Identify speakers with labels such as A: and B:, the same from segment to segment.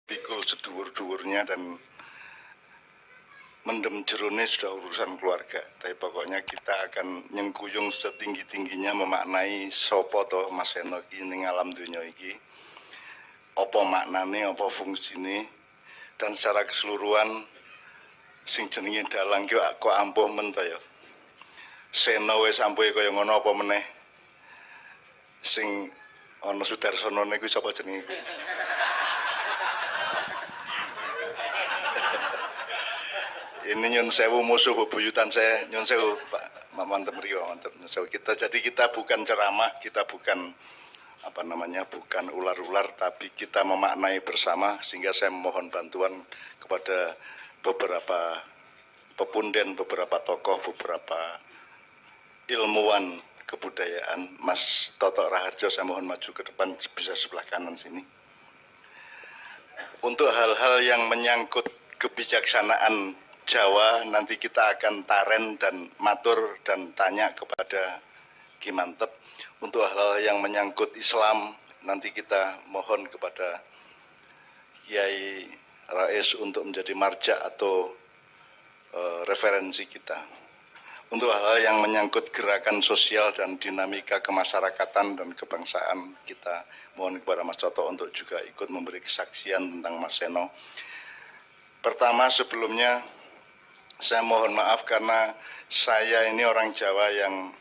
A: pikul seduwur-duwurnya dan mendem jerone sudah urusan keluarga. Tapi pokoknya kita akan nyengkuyung setinggi-tingginya memaknai sopo to Mas Eno iki ning alam dunya iki. Apa maknane, apa fungsine, dan secara keseluruhan sing jenenge dalang ki kok ampuh men to ya. Seno wis ampuhe kaya ngono apa meneh. Sing ana Sudarsono niku sapa jenenge? Ini nyun sewu musuh bebuyutan saya, nyun sewu Pak mantep mriyo, mantep nyun sewu. Jadi kita bukan ceramah, kita bukan bukan ular-ular, tapi kita memaknai bersama, sehingga saya mohon bantuan kepada beberapa pepunden, beberapa tokoh, beberapa ilmuwan kebudayaan. Mas Toto Raharjo, saya mohon maju ke depan, bisa sebelah kanan sini. Untuk hal-hal yang menyangkut kebijaksanaan Jawa, nanti kita akan taren dan matur dan tanya kepada Ki Mantep. Untuk hal-hal yang menyangkut Islam, nanti kita mohon kepada Kiai Rais untuk menjadi marja atau referensi kita. Untuk hal-hal yang menyangkut gerakan sosial dan dinamika kemasyarakatan dan kebangsaan, kita mohon kepada Mas Toto untuk juga ikut memberi kesaksian tentang Mas Seno. Pertama, sebelumnya saya mohon maaf karena saya ini orang Jawa yang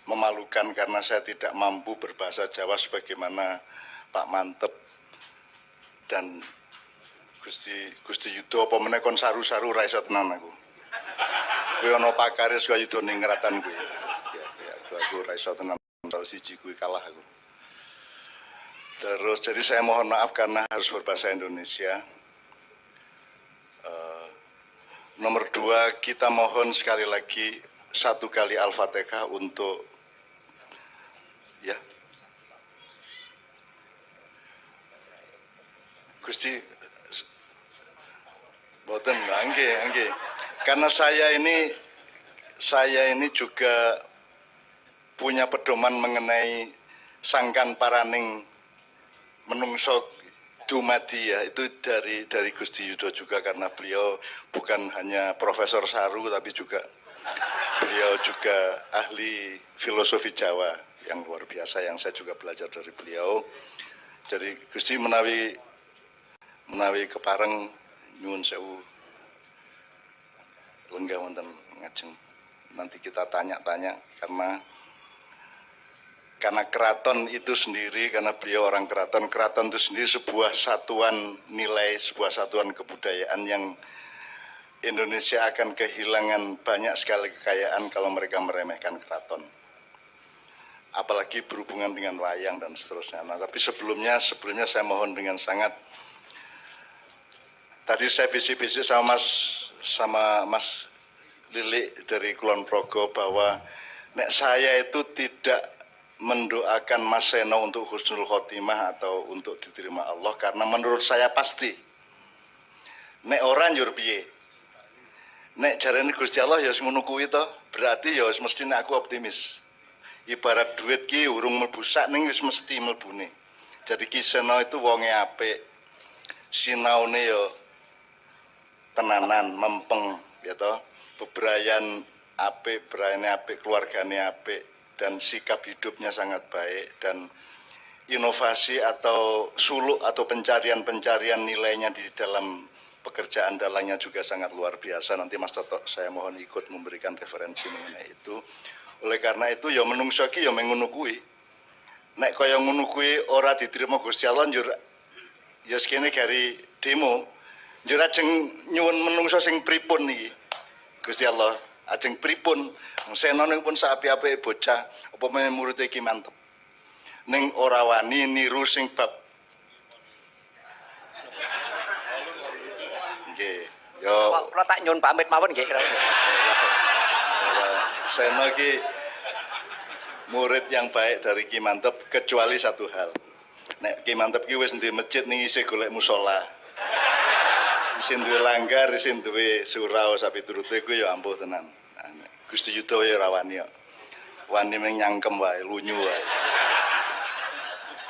A: memalukan karena saya tidak mampu berbahasa Jawa sebagaimana Pak Mantep dan Gusti Yudo apa meneh kon saru-saru ra iso tenan aku. Kuwi ana pakaris kaya Yudo ning ngratan kuwi. Ya, aku ra iso tenan siji kuwi kalah aku. Terus jadi saya mohon maaf karena harus berbahasa Indonesia. Nomor 2, kita mohon sekali lagi 1 kali Al-Fatihah untuk ya Gusti boten nggih. Karena saya ini juga punya pedoman mengenai sangkan paraning menungso dumadi ya, itu dari Gusti Yudo juga, karena beliau bukan hanya Profesor Saru tapi juga beliau juga ahli filosofi Jawa yang luar biasa yang saya juga belajar dari beliau. Jadi Gusti menawi kepareng nyuwun sewu lenggah wonten ngajeng. Nanti kita tanya-tanya karena keraton itu sendiri, karena beliau orang keraton itu sendiri sebuah satuan nilai, sebuah satuan kebudayaan yang Indonesia akan kehilangan banyak sekali kekayaan kalau mereka meremehkan keraton. Apalagi berhubungan dengan wayang dan seterusnya. Nah, tapi sebelumnya saya mohon dengan sangat, tadi saya bisik-bisik sama Mas Lili dari Kulon Progo bahwa nek saya itu tidak mendoakan Mas Seno untuk husnul khotimah atau untuk diterima Allah, karena menurut saya pasti nek orang njur piye, nek jarene Gusti Allah ya ngono kuwi to, berarti ya mesti nek aku optimis. Ibarat duit ki urung mlebu sak ning wis mesti mlebune. Jadi Ki Seno itu wonge apik, sinaune ya tenanan, mempeng ya to, bebrayan apik, berane apik, keluargane apik, dan sikap hidupnya sangat baik, dan inovasi atau suluk atau pencarian nilainya di dalam pekerjaan dalangnya juga sangat luar biasa. Nanti Mas Toto saya mohon ikut memberikan referensi mengenai itu. Oleh karena itu ya menungso ki ya mengono kuwi. Nek kaya ngono kuwi ora diterima Gusti Allah njur ya sekene gari demo. Njur ajeng nyuwun menungso sing pripun iki. Gusti Allah ajeng pripun Seno ning pun sapi-apike bocah apa meneh murid Ki Mantep ning ora wani niru sing bab nggih yo
B: kula tak nyuwun pamit mawon nggih.
A: Seno ki murid yang baik dari Ki Mantep, kecuali satu hal, nek Ki Mantep ki wis ndek masjid ning isih golek musala, isin duwe langgar, isin duwe surau sapi turute kuwi ya ampuh tenan. Gusti Yudo ya ora wani kok. Wani mung nyangkem wae, lunyu wae.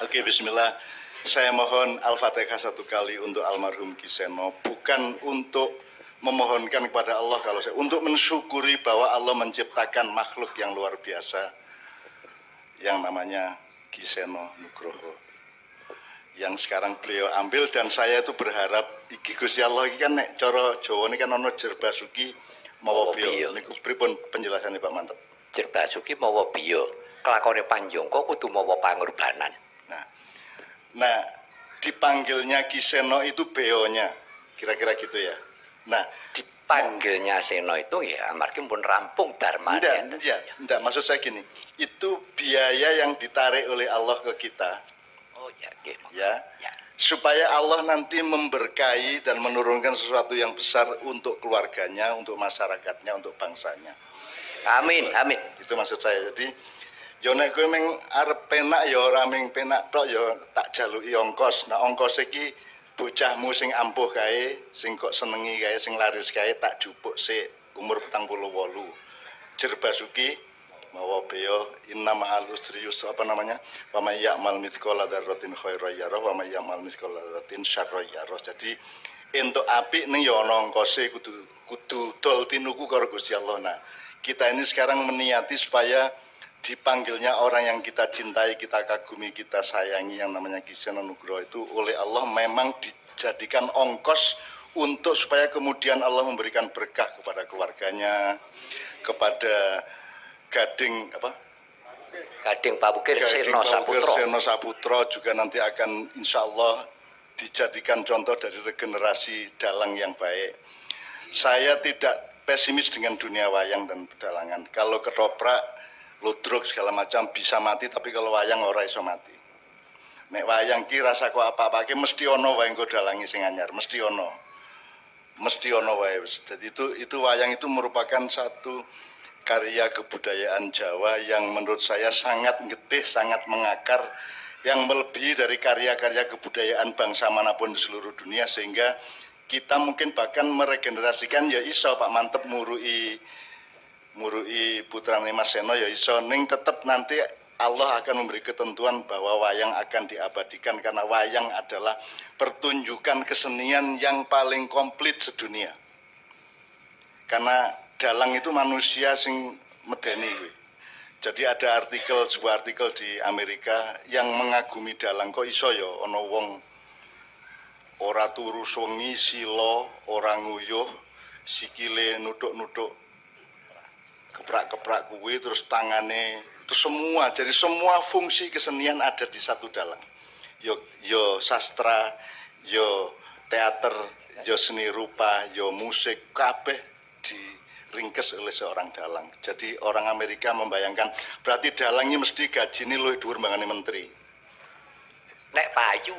A: Oke, bismillah. Saya mohon Al-Fatihah satu kali untuk almarhum Ki Seno, bukan untuk memohonkan kepada Allah, kalau saya untuk mensyukuri bahwa Allah menciptakan makhluk yang luar biasa yang namanya Ki Seno Nugroho, yang sekarang beliau ambil. Dan saya itu berharap iki Gusti Allah iki kan nek cara Jawa ini kan ono Jerbasuki mawa biya. Niku pripun penjelasannya Pak Mantep?
B: Jerbasuki mawa biya, kelakone Panjangka kudu mawa pangorbanan.
A: Nah, dipanggilnya Ki Seno itu beonya, kira-kira gitu ya. Nah,
B: dipanggilnya Seno itu ya amargi pun rampung dharmanya.
A: Enggak, maksud saya gini, itu biaya yang ditarik oleh Allah ke kita.
B: Oh ya,
A: ya, supaya Allah nanti memberkahi dan menurunkan sesuatu yang besar untuk keluarganya, untuk masyarakatnya, untuk bangsanya.
B: Amin, amin.
A: Itu maksud saya. Jadi, yo nek kowe meng arep penak ya ora meng penak tok ya tak jaluki ongkos. Nah, ongkos iki bocahmu sing ampuh kae, sing kok senengi kae, sing laris kae tak jupuk sik umur 48. Jerbasuki mawa beo inna ma'al usri yusra, apa namanya? Wa may ya'mal mithqala dzarratin khairan yarah wa may ya'mal mithqala dzarratin syarran yarah. Jadi entuk apik ning ya ana ongkose kudu dol tinuku karo Gusti Allah. Nah, kita ini sekarang meniati supaya dipanggilnya orang yang kita cintai, kita kagumi, kita sayangi yang namanya Ki Seno Nugroho itu oleh Allah memang dijadikan ongkos untuk supaya kemudian Allah memberikan berkah kepada keluarganya, kepada Gading
B: Pabukir
A: Seno Saputro juga nanti akan insya Allah dijadikan contoh dari regenerasi dalang yang baik. Saya tidak pesimis dengan dunia wayang dan pedalangan. Kalau ketoprak, ludruk segala macam bisa mati, tapi kalau wayang ora iso mati. Nek wayang ki rasa kok apa-apa ki mesti ono wae engko dalangi sing anyar, mesti ono wae. Jadi itu wayang itu merupakan satu karya kebudayaan Jawa yang menurut saya sangat getih, sangat mengakar, yang melebihi dari karya-karya kebudayaan bangsa manapun di seluruh dunia, sehingga kita mungkin bahkan meregenerasikan ya iso Pak Mantep murui putrane Mas Seno ya iso, ning tetep nanti Allah akan memberi ketentuan bahwa wayang akan diabadikan, karena wayang adalah pertunjukan kesenian yang paling komplit sedunia. Karena dalang itu manusia sing medeni. Jadi ada sebuah artikel di Amerika yang mengagumi dalang, kok iso ya ana wong ora turu wengi sila, ora nguyuh, sikile nuthuk-nuthuk keprak-keprak kuwi, terus tangane itu semua. Jadi semua fungsi kesenian ada di satu dalang. Yo sastra, yo teater, yo seni rupa, yo musik, kabeh diringkes oleh seorang dalang. Jadi orang Amerika membayangkan berarti dalangnya mesti gajine luwih dhuwur mbangane menteri.
B: Nek payu.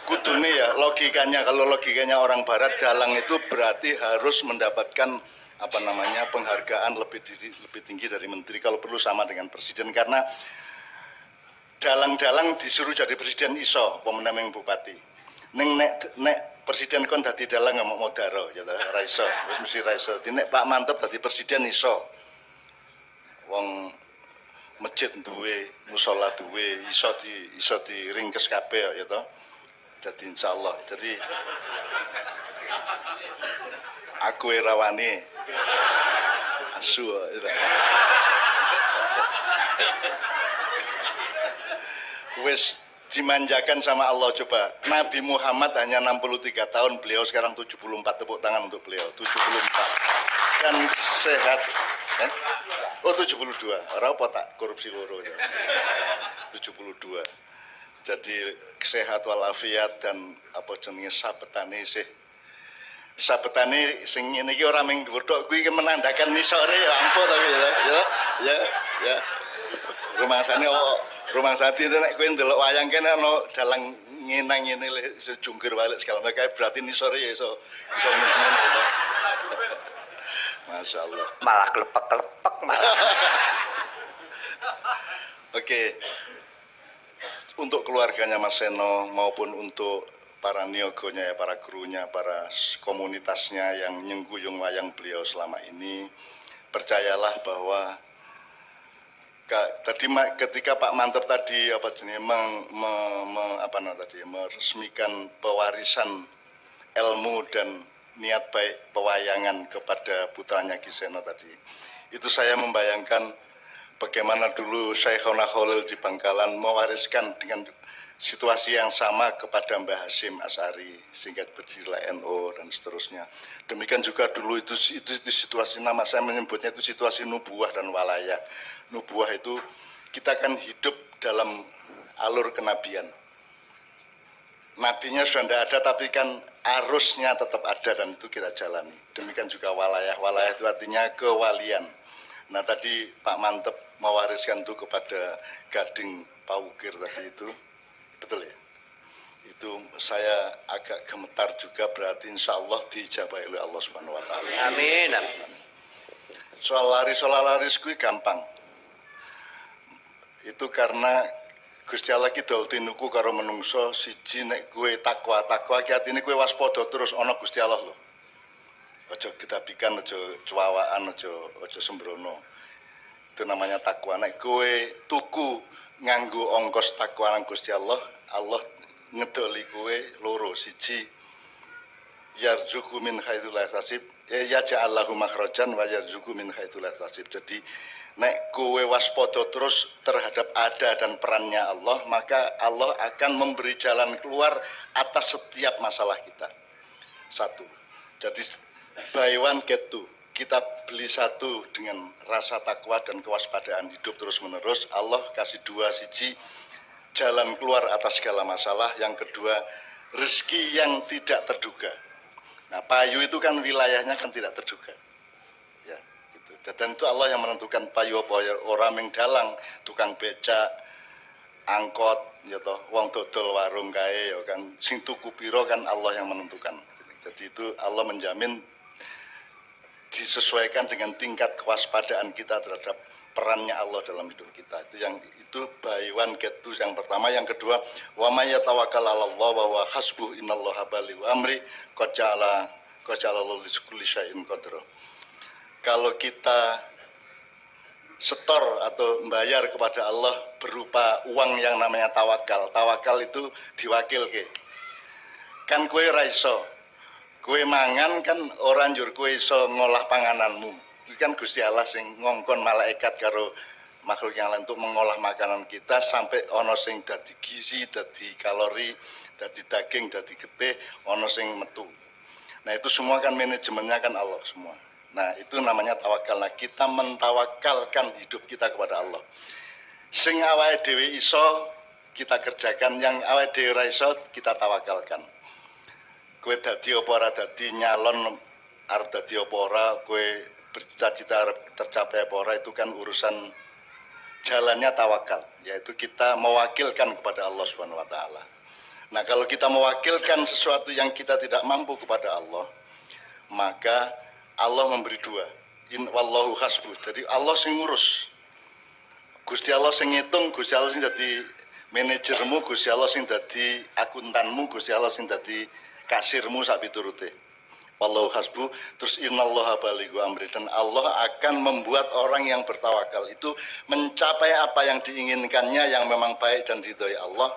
A: Kudune ya logikanya, kalau logikanya orang barat, dalang itu berarti harus mendapatkan penghargaan lebih tinggi dari menteri, kalau perlu sama dengan presiden, karena dalang-dalang disuruh jadi presiden iso pemenang bupati. Nek presiden kon dadi dalang nggak mau daro ya ora iso, wis mesti ra iso. Nek Pak Mantep dadi presiden iso. Wong masjid duwe, musala duwe, iso diringkes kabeh ya toh. Jadi insyaallah. Jadi aku rawane asu wis dimanjakan sama Allah. Coba Nabi Muhammad hanya 63 tahun, beliau sekarang 74, tepuk tangan untuk beliau. 74 dan sehat. Oh 72, ora apa tak korupsi loro ya. 72. Jadi sehat walafiat dan apa jenenge sabetane sing ngene iki ora mung dhuwur tok, kuwi menandakan nisore ya ampun tapi ya. Rumah sati nek kowe ndelok wayang kene ana dalang ngene sejungkir balik segala macam, berarti nisore ya iso ngene to. Masyaallah.
B: Malah klepek-klepek malah.
A: Oke. Untuk keluarganya Mas Seno maupun untuk para niogonya ya, para gurunya, para komunitasnya yang nyengguyung wayang beliau selama ini, percayalah bahwa ketika Pak Mantep tadi meresmikan pewarisan ilmu dan niat baik pewayangan kepada putranya Ki Seno tadi, itu saya membayangkan bagaimana dulu Syekhona Khalil di Bangkalan mewariskan dengan situasi yang sama kepada Mbah Hasyim Asy'ari sehingga berdirilah NU dan seterusnya. Demikian juga dulu itu situasi, nama saya menyebutnya itu situasi nubuah dan walayah. Nubuah itu kita kan hidup dalam alur kenabian. Nabinya sudah tidak ada, tapi kan arusnya tetap ada dan itu kita jalani. Demikian juga walayah. Walayah itu artinya kewalian. Nah tadi Pak Mantep mewariskan itu kepada Gading Pawukir tadi itu, betul ya? Itu saya agak gemetar juga, berarti insya Allah diijabahi oleh Allah Subhanahu Wa Taala.
B: Amin.
A: Soal laris kuwi gampang. Itu karena Gusti Allah ki dol tinuku karo menungso, siji nek kowe takwa ki atine kowe waspada terus ana Gusti Allah lho. Aja ketabikan, aja cuwawaan, aja sembrono. Itu namanya takwa. Nek kowe tuku nganggo ongkos takwa nang Gusti Allah, Allah ngedoli kowe loro, siji yarzuqu min haitsu la yahtasib, ya ja'alahu makhrajan wa yarzuqu min haitsu la yahtasib. Jadi nek kowe waspada terus terhadap ada dan perannya Allah, maka Allah akan memberi jalan keluar atas setiap masalah kita. Satu. Jadi buy one get two. Kita beli satu dengan rasa takwa dan kewaspadaan hidup terus menerus. Allah kasih dua, siji jalan keluar atas segala masalah. Yang kedua, rezeki yang tidak terduga. Nah, payu itu kan wilayahnya kan tidak terduga. Ya, gitu. Dan itu Allah yang menentukan payu apa orang yang dalang, tukang becak, angkot, ya toh, wong dodol warung kae ya kan, sing tuku piro kan Allah yang menentukan. Jadi itu Allah menjamin disesuaikan dengan tingkat kewaspadaan kita terhadap perannya Allah dalam hidup kita. Itu buy one get two yang pertama. Yang kedua, wa may yatawakkal 'ala Allah wa huwa hasbuh innallaha balighu amri qad ja'ala likulli syai'in qadra. Kalau kita setor atau membayar kepada Allah berupa uang yang namanya tawakal. Tawakal itu diwakilke. Kan kowe ra iso. Kowe mangan kan ora njur kowe iso ngolah pangananmu. Itu kan Gusti Allah sing ngongkon malaikat karo makhluk yang lain untuk mengolah makanan kita sampai ono sing dadi gizi, dadi kalori, dadi daging, dadi getih, ono sing metu. Nah, itu semua kan manajemennya kan Allah semua. Nah, itu namanya tawakal. Nah, kita mentawakalkan hidup kita kepada Allah. Sing awake dhewe iso kita kerjakan, yang awake dhewe ora iso kita tawakalkan. Kowe dadi apa ora dadi, nyalon arep dadi apa ora, kowe bercita-cita tercapai apa ora, itu kan urusan jalannya tawakal, yaitu kita mewakilkan kepada Allah Subhanahu wa taala. Nah, kalau kita mewakilkan sesuatu yang kita tidak mampu kepada Allah, maka Allah memberi dua. In wallahu hasbuh. Jadi Allah sing ngurus. Gusti Allah sing ngitung, Gusti Allah sing dadi manajermu, Gusti Allah sing dadi akuntanmu, Gusti Allah sing dadi kasirmu sak piturute. Wallahu hasbuh. Terus innallaha balighu amri, dan Allah akan membuat orang yang bertawakal itu mencapai apa yang diinginkannya yang memang baik dan diridhoi Allah.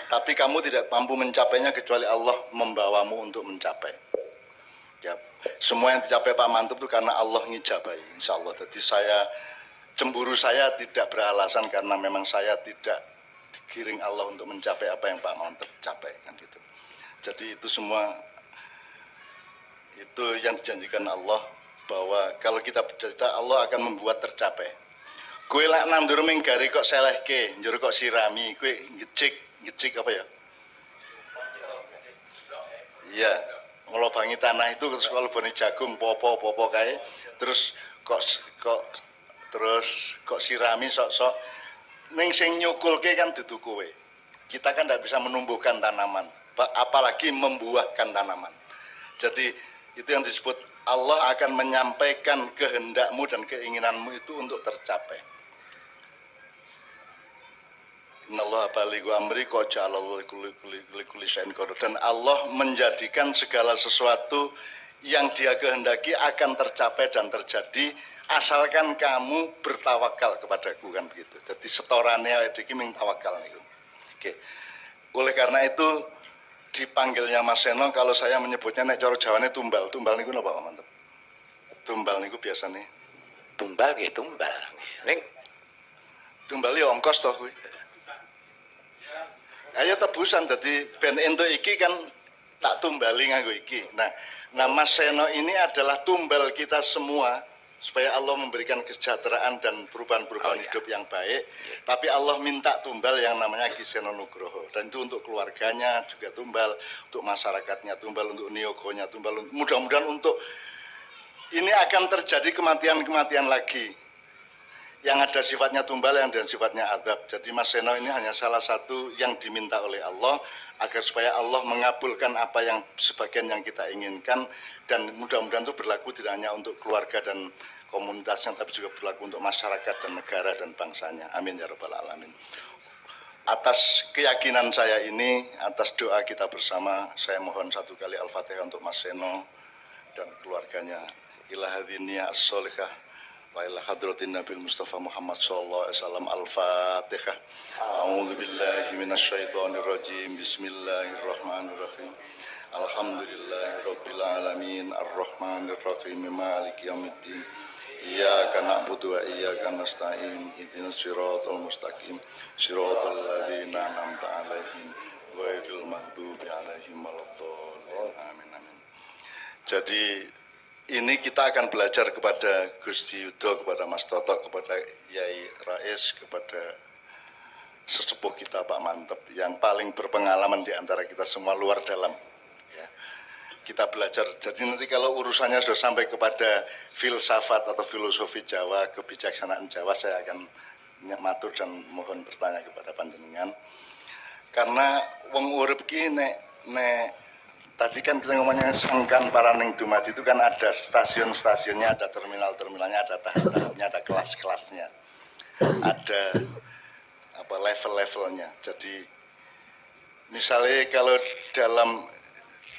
A: Tapi kamu tidak mampu mencapainya kecuali Allah membawamu untuk mencapai. Ya, semua yang dicapai Pak Mantep itu karena Allah ngijabai, insya Allah. Jadi cemburu saya tidak beralasan karena memang saya tidak digiring Allah untuk mencapai apa yang Pak Mantep capai, kan gitu. Jadi itu semua itu yang dijanjikan Allah, bahwa kalau kita bercerita Allah akan membuat tercapai. Kue lak nandur menggari kok selehke, njur kok sirami, kue ngecik apa ya? Iya, ngelobangi tanah itu terus kalau bani jagung popo kae, terus kok sirami sok-sok. Ning sing nyukulke kan dudu kowe. Kita kan tidak bisa menumbuhkan tanaman, apalagi membuahkan tanaman. Jadi itu yang disebut Allah akan menyampaikan kehendakmu dan keinginanmu itu untuk tercapai. Innallaha balighu amri qad ja'ala likulli syai'in qadar. Dan Allah menjadikan segala sesuatu yang Dia kehendaki akan tercapai dan terjadi asalkan kamu bertawakal kepadaku, kan begitu. Jadi setorannya iki ming tawakal niku. Oke. Oleh karena itu dipanggilnya Mas Seno, kalau saya menyebutnya nek cara Jawane tumbal. Tumbal niku napa Pak Mantep? Tumbal niku biasanya.
B: Tumbal nggih tumbal. Ning
A: tumbal ya ongkos toh kuwi. Ayo tebusan dadi ben entuk iki kan tak tumbali nganggo iki. Nah Mas Seno ini adalah tumbal kita semua supaya Allah memberikan kesejahteraan dan perubahan-perubahan hidup yang baik. Tapi Allah minta tumbal yang namanya Ki Seno Nugroho, dan itu untuk keluarganya juga tumbal, untuk masyarakatnya tumbal, untuk niyogonya tumbal. Mudah-mudahan untuk ini akan terjadi kematian-kematian lagi yang ada sifatnya tumbal, yang ada sifatnya adab. Jadi Mas Seno ini hanya salah satu yang diminta oleh Allah agar supaya Allah mengabulkan apa yang sebagian yang kita inginkan, dan mudah-mudahan itu berlaku tidak hanya untuk keluarga dan komunitasnya, tapi juga berlaku untuk masyarakat dan negara dan bangsanya. Amin ya rabbal alamin. Atas keyakinan saya ini, atas doa kita bersama, saya mohon satu kali Al-Fatihah untuk Mas Seno dan keluarganya. Ila hadhihi as-solihah wa ila hadratin Nabil Mustafa Muhammad sallallahu alaihi wasallam. Al-Fatihah. A'udzu billahi minasyaitonir rajim. Bismillahirrahmanirrahim. Alhamdulillahirabbil alamin arrahmanir rahim maliki yaumiddin. Iyyaka na'budu wa iyyaka nasta'in. Ihdinas siratal mustaqim. Siratal ladzina an'amta 'alaihim ghairil maghdubi 'alaihim waladdallin. Amin amin. Jadi ini kita akan belajar kepada Gusti Yudo, kepada Mas Toto, kepada Yai Rais, kepada sesepuh kita Pak Mantep yang paling berpengalaman di antara kita semua, luar dalam. Ya. Kita belajar, jadi nanti kalau urusannya sudah sampai kepada filsafat atau filosofi Jawa, kebijaksanaan Jawa, saya akan matur dan mohon bertanya kepada panjenengan. Karena wong urip ki nek tadi kan kita ngomongnya sangkan Paraning Dumadi itu kan ada stasiun-stasiunnya, ada terminal-terminalnya, ada tahap-tahapnya, ada kelas-kelasnya, ada apa level-levelnya. Jadi misalnya kalau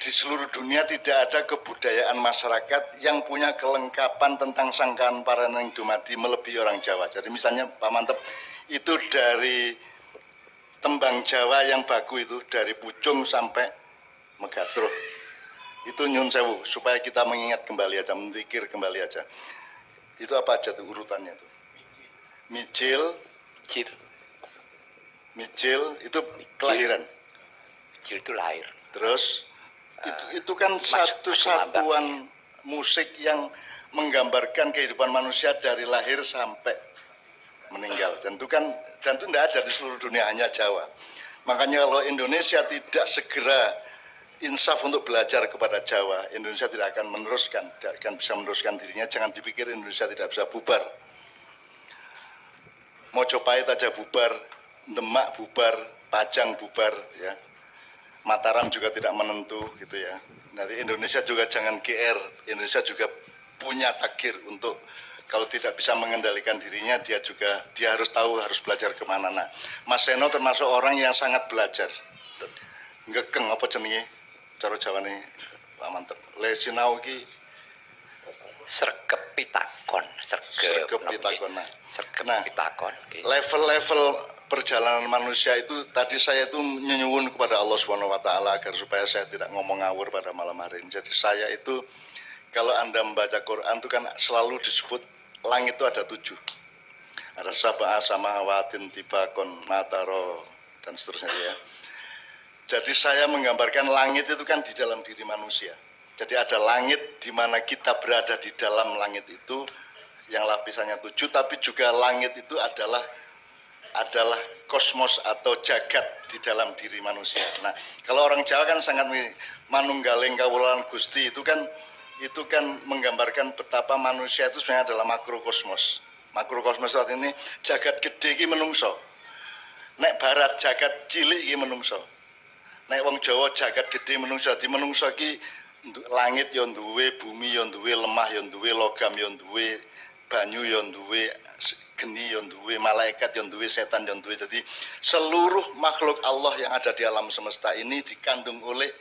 A: di seluruh dunia tidak ada kebudayaan masyarakat yang punya kelengkapan tentang sangkan Paraning Dumadi melebihi orang Jawa. Jadi misalnya Pak Mantep itu dari tembang Jawa yang baku itu dari Pucung sampai Megatruh itu nyun sewu, supaya kita mengingat kembali aja, mendikir kembali aja. Itu apa aja tuh urutannya tuh? Mijil itu kelahiran.
B: Mijil itu lahir.
A: Terus itu kan satu satuan musik yang menggambarkan kehidupan manusia dari lahir sampai meninggal. Dan itu tidak ada di seluruh dunia, hanya Jawa. Makanya kalau Indonesia tidak segera insaf untuk belajar kepada Jawa, Indonesia tidak akan bisa meneruskan dirinya. Jangan dipikir Indonesia tidak bisa bubar. Mojopahit aja bubar, Demak bubar, Pajang bubar, ya. Mataram juga tidak menentu, gitu ya. Nanti Indonesia juga jangan GR, Indonesia juga punya takdir untuk kalau tidak bisa mengendalikan dirinya, dia harus tahu harus belajar kemana. Nah, Mas Seno termasuk orang yang sangat belajar. Ngekeng apa jenenge? Cara Jawane Pak Mantep. Le sinau ki
B: Sregep pitakon.
A: Level-level perjalanan manusia itu tadi saya itu nyuwun kepada Allah Subhanahu wa taala agar supaya saya tidak ngomong ngawur pada malam hari ini. Jadi saya itu kalau Anda membaca Quran itu kan selalu disebut langit itu ada 7. Ada sab'a samawatin tibakon mataro dan seterusnya ya. Jadi saya menggambarkan langit itu kan di dalam diri manusia. Jadi ada langit di mana kita berada di dalam langit itu yang lapisannya 7, tapi juga langit itu adalah kosmos atau jagat di dalam diri manusia. Nah, kalau orang Jawa kan sangat manunggaling kawulan Gusti itu kan menggambarkan betapa manusia itu sebenarnya adalah makrokosmos. Makrokosmos saat ini jagat gede iki menungso. Nek barat jagat cilik iki menungso. Nek wong Jawa jagat gede menungso, di menungso iki langit yo duwe, bumi yo duwe, lemah yo duwe, logam yo duwe, banyu yo duwe, geni yo duwe, malaikat yo duwe, setan yo duwe. Jadi seluruh makhluk Allah yang ada di alam semesta ini dikandung oleh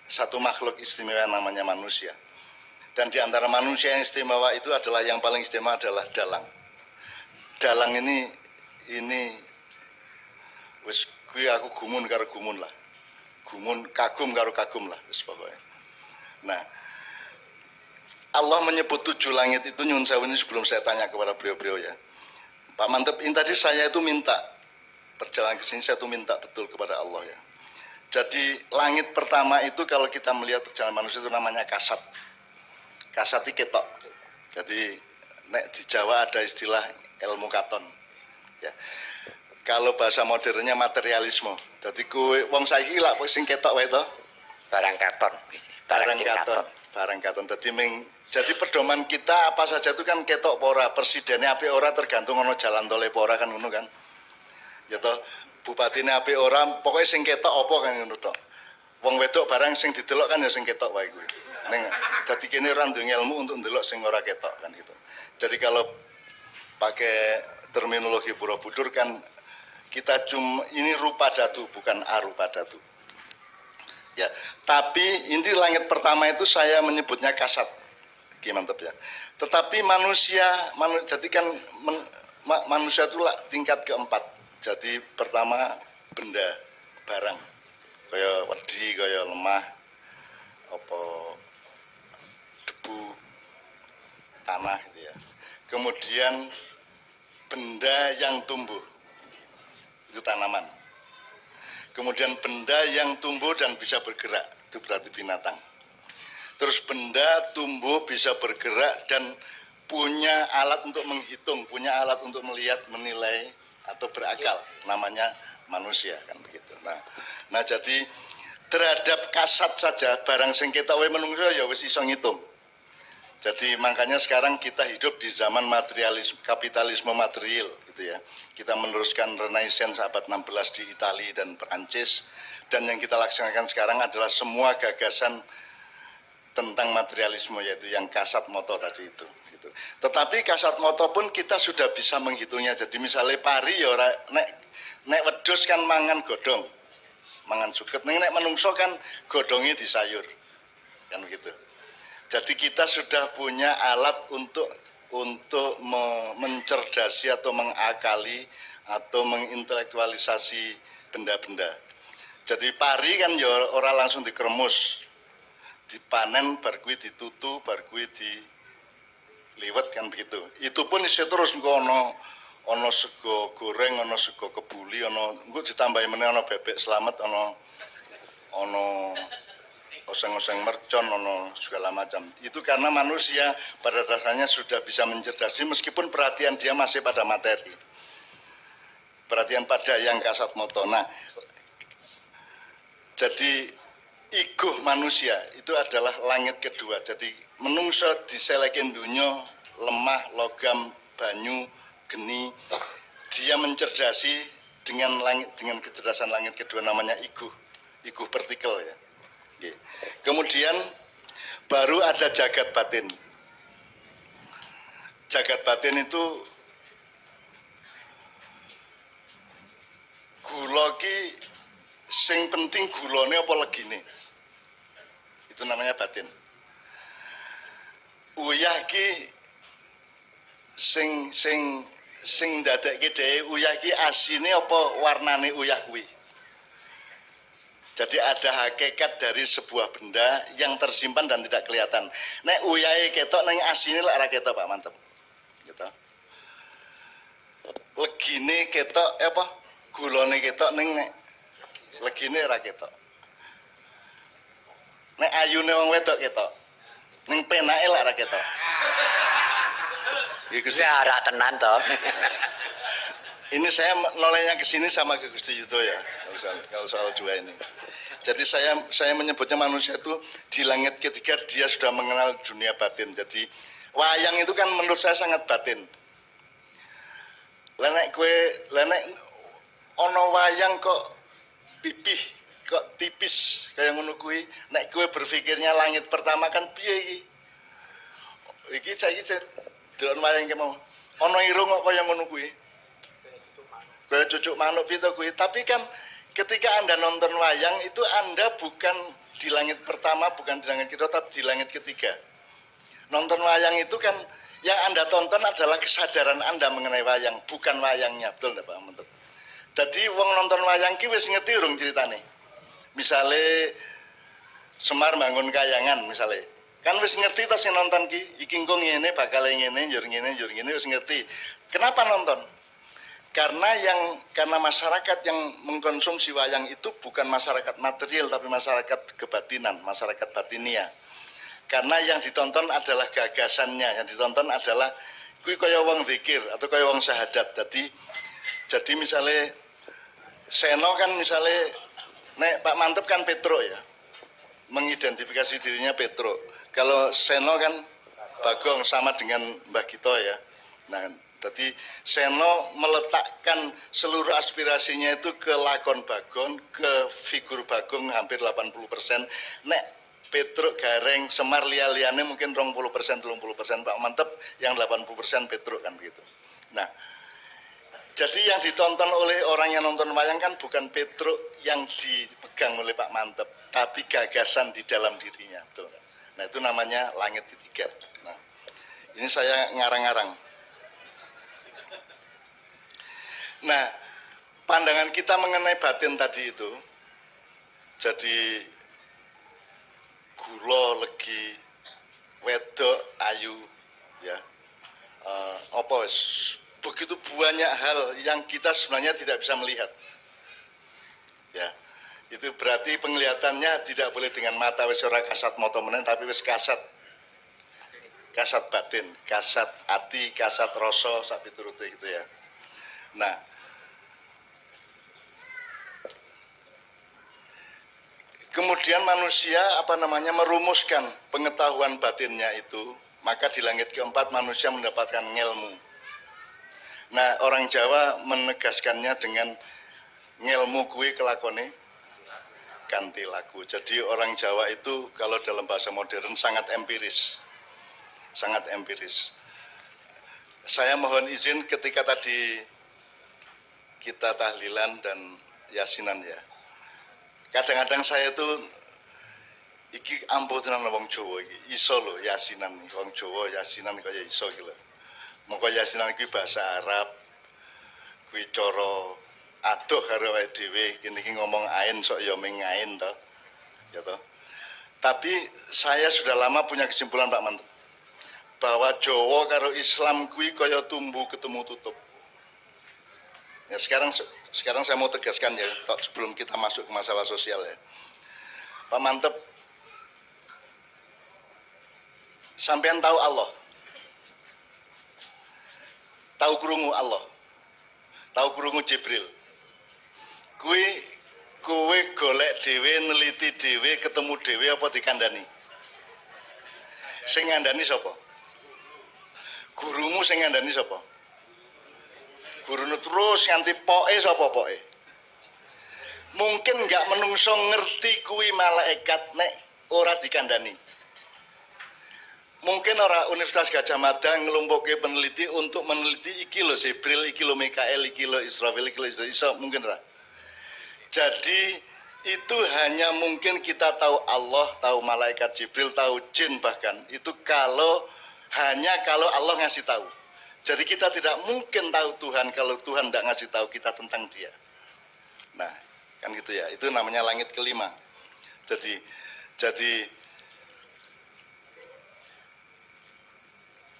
A: satu makhluk istimewa namanya manusia. Dan di antara manusia yang istimewa itu adalah yang paling istimewa adalah dalang. Dalang ini wis kuwi aku gumun karo gumun lah. Gumun kagum karo kagum lah wis pokoknya. Nah, Allah menyebut 7 langit itu nyun sewu ini sebelum saya tanya kepada beliau-beliau ya. Pak Mantep, ini tadi saya itu minta perjalanan ke sini saya itu minta betul kepada Allah ya. Jadi langit pertama itu kalau kita melihat perjalanan manusia itu namanya kasat. Kasat itu ketok. Jadi nek di Jawa ada istilah ilmu katon. Ya. Kalau bahasa modernnya materialisme. Jadi kowe wong saiki lak sing ketok wae to.
B: Barang katon.
A: Barang katon. Jadi pedoman kita apa saja itu kan ketok pora, presidennya apik ora tergantung ono jalan tol pora kan ngono kan. Ya toh, bupatine apik ora, pokoknya sing ketok apa kan ngono tok. Wong wedok barang sing didelok kan ya sing ketok wae kuwi. Ning dadi kene ora duwe ilmu untuk ndelok sing ora ketok kan gitu. Jadi kalau pakai terminologi Borobudur kan kita ini rupa datu bukan arupa datu. Ya, tapi ini langit pertama itu saya menyebutnya kasat. Mantap ya. Tetapi manusia jadi kan manusia itu tingkat keempat. Jadi pertama benda, barang. Kayak wedi, kayak lemah, apa debu, tanah gitu ya. Kemudian benda yang tumbuh. Itu tanaman. Kemudian benda yang tumbuh dan bisa bergerak, itu berarti binatang. Terus benda tumbuh bisa bergerak dan punya alat untuk menghitung, punya alat untuk melihat, menilai atau berakal, namanya manusia kan begitu. Nah jadi terhadap kasat saja barang sing ketok wae menungso ya wis iso ngitung. Jadi makanya sekarang kita hidup di zaman materialisme, kapitalisme material gitu ya. Kita meneruskan Renaissance abad 16 di Italia dan Perancis, dan yang kita laksanakan sekarang adalah semua gagasan tentang materialisme, yaitu yang kasat moto tadi itu gitu. Tetapi kasat moto pun kita sudah bisa menghitungnya. Jadi misalnya pari ya ora nek wedhus kan mangan godhong, mangan suket. Nek menungso kan godhongnya disayur kan begitu. Jadi kita sudah punya alat untuk mencerdasi atau mengakali atau mengintelektualisasi benda-benda. Jadi pari kan ya ora langsung dikeremus, dipanen, bar kuwi ditutu, bar kuwi diliwet kan begitu. Itu pun isih terus engko ana sego goreng, ana sego kebuli, ana engko ditambahi meneh ana bebek slamet, ana oseng-oseng mercon, ana segala macam. Itu karena manusia pada dasarnya sudah bisa mencerdasi meskipun perhatian dia masih pada materi. Perhatian pada yang kasat moto. Nah, jadi iguh manusia itu adalah langit kedua. Jadi menungso diselekin dunya lemah, logam, banyu, geni. Dia mencerdasi dengan kecerdasan langit kedua namanya iguh partikel ya. Kemudian baru ada jagat batin. Jagat batin itu gula ki sing penting gulane apa legine. Itu namanya batin. Uyah ki sing dadekke dhewe uyah ki asine apa warnane uyah kuwi. Jadi ada hakikat dari sebuah benda yang tersimpan dan tidak kelihatan. Nek uyahe ketok ning asine lek ora ketok Pak Mantep. Gitu. Legine ketok apa? Gulane ketok ning legine ora ketok. Nek ayune wong wedok ketok. Ning penake lek ora ketok. Iku sih
B: ora tenan to.
A: Ini saya nolenya ke sini sama ke Gusti Yudo ya. Kalau soal dua ini. Jadi saya menyebutnya manusia itu di langit ketiga dia sudah mengenal dunia batin. Jadi wayang itu kan menurut saya sangat batin. Lenek ono wayang kok pipih, kok tipis kayak ngono kuwi. Nek kowe berpikirnya langit pertama kan piye iki? Iki saiki delok wayang ki mau. Ono irung kok kaya ngono kuwi. Kayak cucuk manuk piye to kuwi. Tapi kan ketika Anda nonton wayang itu Anda bukan di langit pertama, bukan di langit kedua, tapi di langit ketiga. Nonton wayang itu kan yang Anda tonton adalah kesadaran Anda mengenai wayang, bukan wayangnya, betul enggak Pak Mentep? Jadi wong nonton wayang ki wis ngerti urung ceritane. Misale Semar bangun kayangan misale. Kan wis ngerti ta sing nonton ki, iki engko ngene bakal ngene, njur ngene wis ngerti. Kenapa nonton? Karena masyarakat yang mengkonsumsi wayang itu bukan masyarakat material tapi masyarakat kebatinan, masyarakat batinia. Karena yang ditonton adalah gagasannya, yang ditonton adalah kuwi kaya wong zikir atau kaya wong syahadat. Jadi misalnya Seno kan misalnya nek Pak Mantep kan Petro ya. Mengidentifikasi dirinya Petro. Kalau Seno kan Bagong sama dengan Mbah Gito ya. Nah, jadi Seno meletakkan seluruh aspirasinya itu ke lakon Bagong, ke figur Bagong hampir 80%. Nek Petruk Gareng Semar liya-liyane mungkin 20%, 30%, Pak Mantep yang 80% Petruk kan begitu. Nah, jadi yang ditonton oleh orang yang nonton wayang kan bukan Petruk yang dipegang oleh Pak Mantep, tapi gagasan di dalam dirinya. Betul. Nah, itu namanya langit ketiga. Nah, ini saya ngarang-ngarang. Nah, pandangan kita mengenai batin tadi itu, jadi gula legi wedok ayu ya begitu banyak hal yang kita sebenarnya tidak bisa melihat ya, itu berarti penglihatannya tidak boleh dengan mata wis ora kasat mata menen tapi wis kasat batin, kasat hati, kasat rasa sak piturute gitu ya. Nah, kemudian manusia merumuskan pengetahuan batinnya itu, maka di langit keempat manusia mendapatkan ngelmu. Nah, orang Jawa menegaskannya dengan ngelmu kuwi kelakone kanthi laku. Jadi orang Jawa itu kalau dalam bahasa modern sangat empiris. Sangat empiris. Saya mohon izin ketika tadi kita tahlilan dan yasinan ya. Kadang-kadang saya itu iki ampuh tenan wong Jawa iki iso lho yasinan wong Jawa yasinan kaya iso iki lho. Monggo yasinan iki bahasa Arab kuwi cara adoh karo awake dhewe kene iki ngomong ain sok ya ming ain to. Ya to. Tapi saya sudah lama punya kesimpulan Pak Mantep bahwa Jawa karo Islam kuwi kaya tumbuh ketemu tutup. Ya sekarang saya mau tegaskan ya sebelum kita masuk ke masalah sosial ya. Pak Mantep, sampean tahu Allah, tahu krungu Allah, tahu krungu Jibril. Kowe golek dhewe, neliti dhewe, ketemu dhewe apa dikandani? Sing ngandani sapa? Gurumu sing ngandani sapa? Gurune terus nganti poke sapa poke? Mungkin enggak menungso ngerti kuwi malaikat nek ora dikandani. Mungkin ora Universitas Gadjah Mada ngelumpukke peneliti untuk meneliti iki lho Jibril, iki lho Mikael, iki lho Israfil, iki lho iso mungkin ora. Jadi itu hanya mungkin kita tahu Allah, tahu malaikat Jibril, tahu jin bahkan itu hanya kalau Allah ngasih tahu. Jadi kita tidak mungkin tahu Tuhan kalau Tuhan tidak ngasih tahu kita tentang Dia. Nah, kan gitu ya. Itu namanya langit kelima. Jadi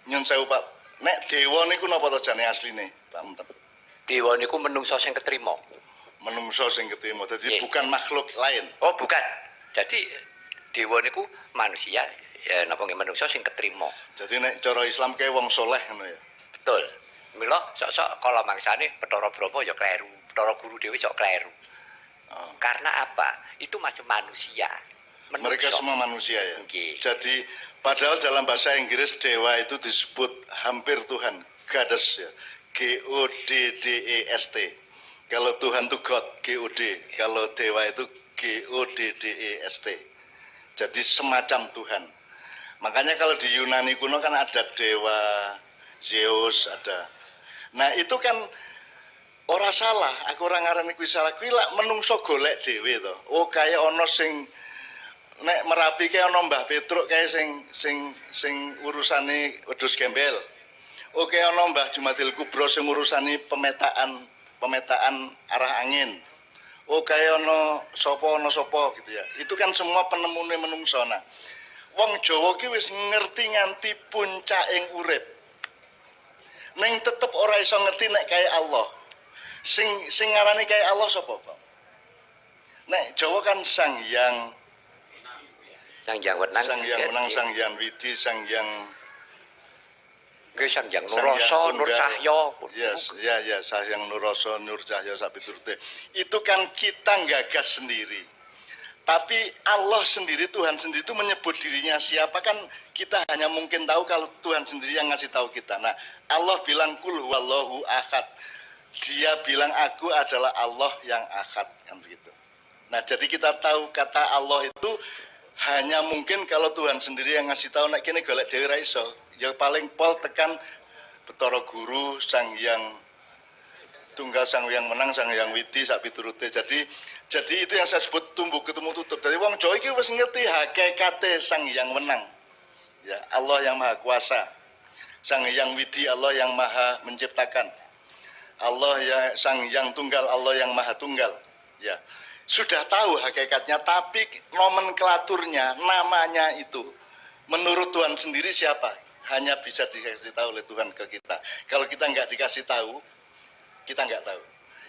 A: nyun sewu Pak, nek dewa niku napa to jane asline, Pak Mantep?
B: Dewa niku menungso sing ketrima.
A: Menungso sing ketrima. Jadi bukan makhluk lain.
B: Oh, bukan. Jadi dewa niku manusia, ya napa nggih menungso sing ketrima.
A: Jadi nek cara Islam kae wong soleh ngono ya.
B: Betul. Mila sok-sok kala mangsane Bathara Brahma ya kleru, Bathara Guru dhewe sok kleru. Oh. Karena apa? Itu masih manusia. Menungso.
A: Mereka semua manusia ya.
B: Okay.
A: Jadi padahal dalam bahasa Inggris dewa itu disebut hampir Tuhan, goddess ya. G-O-D-D-E-S-T. Kalau Tuhan itu God, G-O-D. Kalau dewa itu G-O-D-D-E-S-T. Jadi semacam Tuhan. Makanya kalau di Yunani kuno kan ada dewa Zeus ada. Nah itu kan ora salah. Aku ora ngarani kuwi salah. Kuwi lak menungso golek dhewe to. Oh kaya ana sing nek Merapi ki ana Mbah Petruk kae sing urusane wedhus gembel. Oke ana Mbah Jumadil Kubro sing urusane pemetaan arah angin. Oke ana sapa gitu ya. Itu kan semua penemune menungso. Nah, wong Jawa ki wis ngerti nganti puncaking urip. Ning tetep ora iso ngerti nek kaya Allah. Sing ngarani kaya Allah sapa, Pak? Nek Jawa kan Sang Hyang Wenang, Sang Hyang Widi, Sang Hyang
B: Sang Hyang Nurrasa, Nur Cahya.
A: Yes, ya, Sang Hyang Nurrasa, Nur Cahya sak piturute. Itu kan kita gagas sendiri. Tapi Allah sendiri, Tuhan sendiri itu menyebut dirinya siapa kan kita hanya mungkin tahu kalau Tuhan sendiri yang ngasih tahu kita. Nah, Allah bilang kul huwallahu ahad. Dia bilang aku adalah Allah yang ahad kan begitu. Nah, jadi kita tahu kata Allah itu hanya mungkin kalau Tuhan sendiri yang ngasih tahu nek kene golek dhewe ra iso. Ya paling pol tekan Betara Guru, Sang Hyang Tunggal, Sang Hyang Menang, Sang Hyang Widi sak piturute. Jadi itu yang saya sebut tumbuh ketemu tutup. Jadi wong Jawa iki wis ngerti hakikate Sang Hyang Menang. Ya, Allah yang Maha Kuasa. Sang Hyang Widi, Allah yang Maha Menciptakan. Allah ya Sang Hyang Tunggal, Allah yang Maha Tunggal. Ya. Sudah tahu hakikatnya, tapi nomenklaturnya, namanya itu menurut Tuhan sendiri siapa? Hanya bisa dikasih tahu oleh Tuhan ke kita. Kalau kita nggak dikasih tahu, kita nggak tahu.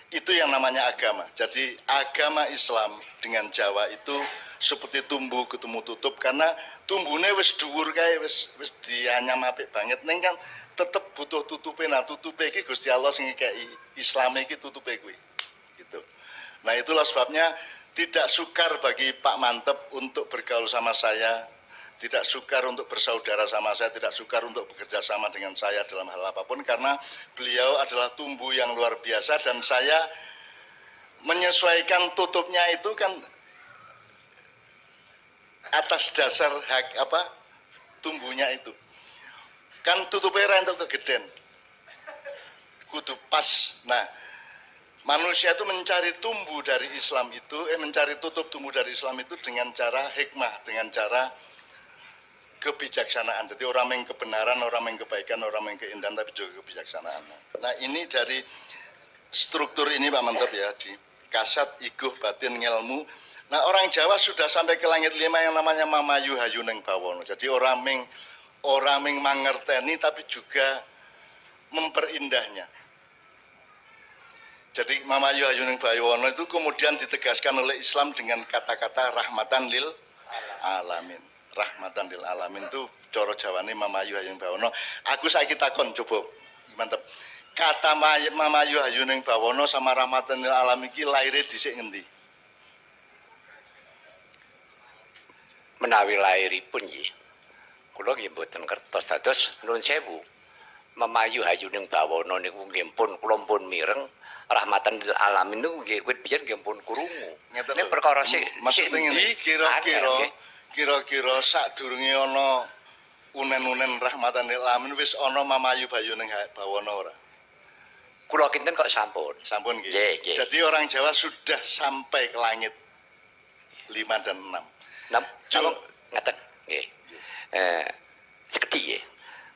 A: Itu yang namanya agama. Jadi agama Islam dengan Jawa itu seperti tumbuh ketemu tutup, karena tumbuhnya wis dhuwur kae, wis dianyam apik banget. Neng kan tetep butuh tutupe. Nah tutupe iki Gusti Allah sing ngekeki Islam iki tutupe kuwi. Gitu. Nah itulah sebabnya tidak sukar bagi Pak Mantep untuk bergaul sama saya, tidak sukar untuk bersaudara sama saya, tidak sukar untuk bekerja sama dengan saya dalam hal apapun, karena beliau adalah tumbuh yang luar biasa dan saya menyesuaikan tutupnya itu kan atas dasar tumbuhnya itu. Kan tutupnya rentok kegeden, kudu pas. Nah, manusia itu mencari tumbuh dari Islam itu, mencari tutup tumbuh dari Islam itu dengan cara hikmah, dengan cara kebijaksanaan. Jadi orang yang kebenaran, orang yang kebaikan, orang yang keindahan, tapi juga kebijaksanaan. Nah ini dari struktur ini Pak Mantap ya, di kasat, iguh, batin, ngelmu. Nah orang Jawa sudah sampai ke langit 5 yang namanya mamayu hayu neng bawono. Jadi orang yang mangerteni tapi juga memperindahnya. Jadi mamayu hayu neng bawono itu kemudian ditegaskan oleh Islam dengan kata-kata rahmatan lil alamin. Rahmatan lil alamin itu coro Jawane mamayu hayu neng bawono. Aku saiki takon coba mantep. Kata mamayu hayu neng bawono sama rahmatan lil alamin iki laire dhisik ngendi?
B: Menawi lairipun nggih. Kula nggih mboten kertos dados nuwun sewu. Mamayu hayu neng bawono niku nggih pun kula pun mireng. Rahmatan lil alamin niku nggih wit biyen nggih pun krungu. Nek perkara sik
A: maksudnya ngene kira-kira sadurunge ana unen-unen rahmatan lil alamin wis ana mamayu hayu neng bawono ora?
B: Kula kinten kok sampun.
A: Sampun nggih. Jadi orang Jawa sudah sampai ke langit 5 dan 6.
B: Ngaten nggih. Sekedhik nggih.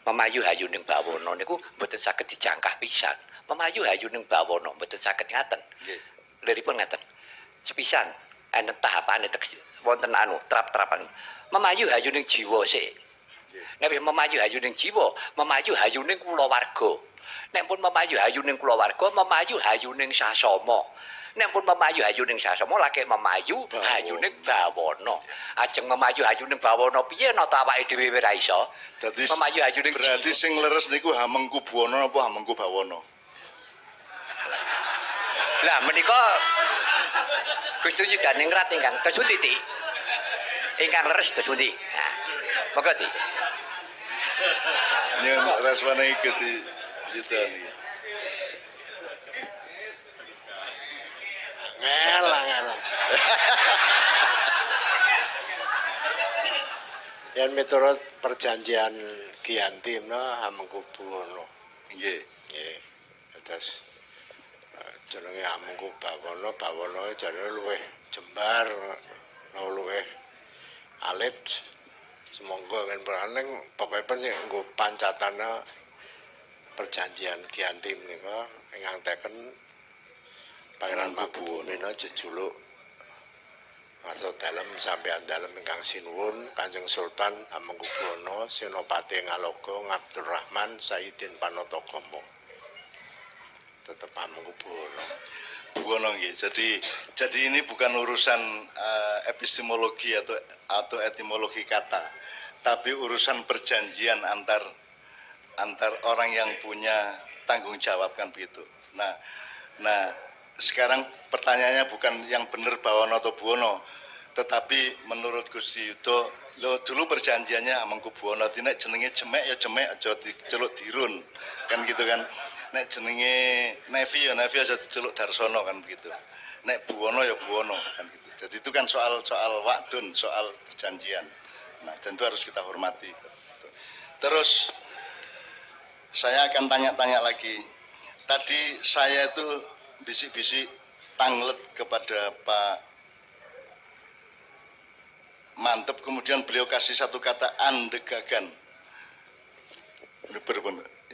B: Mamayu hayu ning bawono niku mboten saged dijangkah pisan. Mamayu hayu ning bawono mboten saged ngaten. Nggih. Liripun ngaten. Sepisan enten tahapane wonten trap-trapan. Mamayu hayu ning jiwa sik. Nek mamayu hayu ning jiwa, mamayu hayu ning kulawarga. Nek pun memayu hayu ning kulawarga, memayu hayu ning sasama. Nek pun memayu hayu ning sasama, lagi memayu hayu ning bawana. Ajeng memayu hayu ning bawana piye nata awake dhewe ora iso.
A: Dadi
B: memayu hayu ning
A: berarti sing leres niku Hamengku Buwana apa Hamengku Bawana?
B: Lah menika Gusti Yudane ngrat ingkang dados titik. Ingkang leres dados pundi? Nah, monggo Ti.
A: Nyun respone Gusti Yudane.
C: Ngelang. Yang miturut perjanjian Giyanti menawa Hamengkubuwana.
A: Nggih.
C: Nggih. Terus jenenge Hamengkubuwana, Bawana jane luwih jembar, luwih alit semonggo kan beraneng pokoknya sih nggo pancatana perjanjian Giyantim nika ingkang teken Pangeran Mangkubumi jejuluk Warsa dalem sampeyan dalem ingkang sinuwun Kanjeng Sultan Hamengkubuwana Senopati Ngaloga Ngabdurrahman Sayyidin Panatagama tetep Hamengkubuwana.
A: Buwono nggih. Jadi ini bukan urusan epistemologi atau etimologi kata, tapi urusan perjanjian antar orang yang punya tanggung jawab kan begitu. Nah sekarang pertanyaannya bukan yang benar Bawono atau Buwono, tetapi menurut Gusti Yudo, lo dulu perjanjiannya Hamengkubuwana, nek jenenge jemek ya jemek, aja diceluk dirun, kan gitu kan. Nek jenenge Nevi ya Nevi aja diceluk Darsono kan begitu. Nek Buwono ya Buwono kan gitu. Jadi itu kan soal waktun, soal perjanjian. Nah, tentu harus kita hormati. Terus saya akan tanya-tanya lagi. Tadi saya itu bisik-bisik tanglet kepada Pak Mantep, kemudian beliau kasih satu kata andegagan.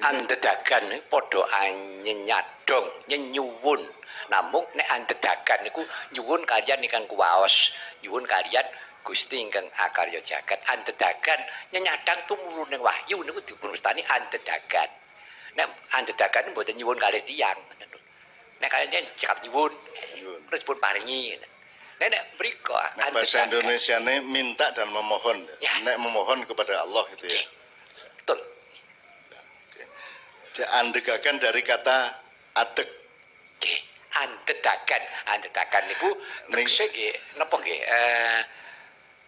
B: Andedagan ini podo nyadong, nyenyuwun. Namun nek andedagan niku nyuwun kalian ingkang kuwaos, nyuwun kalian Gusti ingkang akarya jagat. Andedagan nyanyadang tumurun ning wahyu niku dipunwastani andedagan. Nek andedagan mboten nyuwun kalih tiyang. Nek kalian cekap nyuwun, terus pun paringi. Nek mriko
A: bahasa Indonesiane minta dan memohon. Ya. Nek memohon kepada Allah gitu ya.
B: Betul.
A: Andegagan dari kata adeg.
B: Nggih, andedagan niku tekse nggih napa nggih